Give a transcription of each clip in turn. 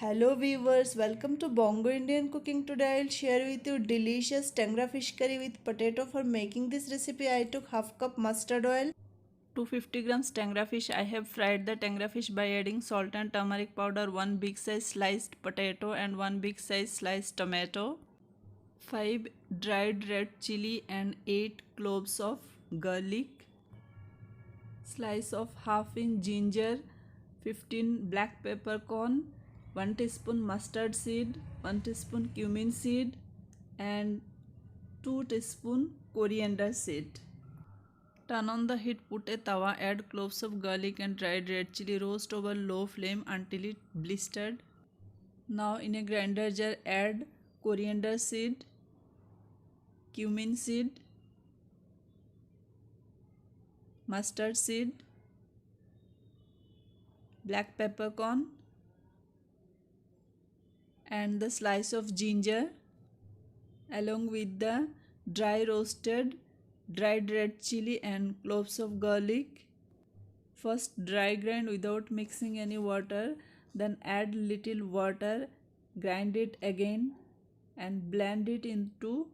Hello viewers, welcome to Bongo Indian Cooking. Today I'll share with you delicious Tangra fish curry with potato. For making this recipe I took half cup mustard oil, 250 grams Tangra fish. I have fried the Tangra fish by adding salt and turmeric powder, 1 big size sliced potato and 1 big size sliced tomato, 5 dried red chili and 8 cloves of garlic, slice of half-inch ginger, 15 black peppercorn, 1 teaspoon mustard seed, 1 teaspoon cumin seed and 2 teaspoon coriander seed. Turn on the heat, put a tawa, add cloves of garlic and dried red chili, roast over low flame until it blistered. Now in a grinder jar add coriander seed, cumin seed, mustard seed, black peppercorn and the slice of ginger along with the dry roasted dried red chili and cloves of garlic. First dry grind without mixing any water, then add little water, grind it again and blend it into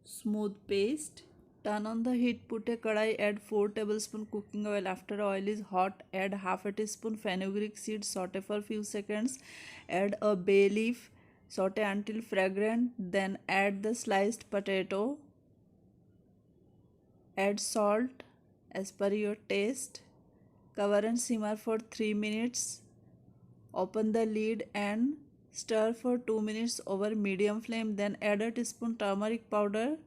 smooth paste. Turn on the heat, put a kadai, add 4 tablespoons cooking oil. After oil is hot, add half a teaspoon fenugreek seed, saute for few seconds, add a bay leaf, saute until fragrant, then add the sliced potato, add salt as per your taste, cover and simmer for 3 minutes, open the lid and stir for 2 minutes over medium flame, then add a teaspoon turmeric powder.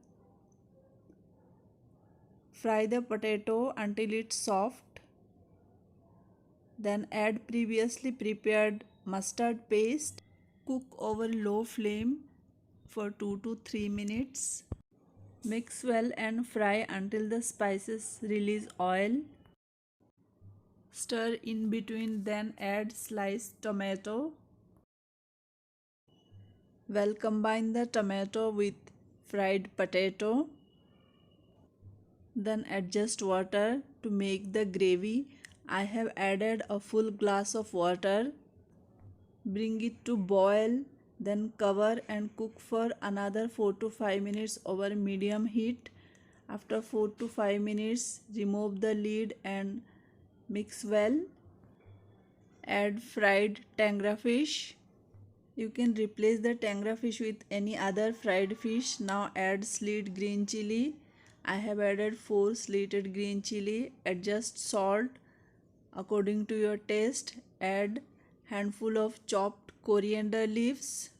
Fry the potato until it's soft. Then add previously prepared mustard paste. Cook over low flame for 2 to 3 minutes. Mix well and fry until the spices release oil. Stir in between, then add sliced tomato. Well, combine the tomato with fried potato. Then adjust water to make the gravy. I have added a full glass of water. Bring it to boil, then cover and cook for another 4 to 5 minutes over medium heat. After 4 to 5 minutes, remove the lid and mix well. Add fried Tangra fish. You can replace the Tangra fish with any other fried fish. Now add slitted green chili. I have added 4 slitted green chili. Adjust salt according to your taste. Add handful of chopped coriander leaves.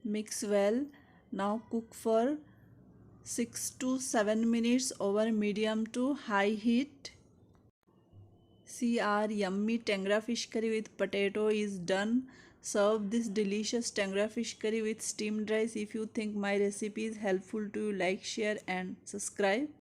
Mix well. Now cook for 6 to 7 minutes over medium to high heat. See, our yummy Tangra fish curry with potato is done. Serve this delicious Tangra fish curry with steamed rice. If you think my recipe is helpful to you, like, share and subscribe.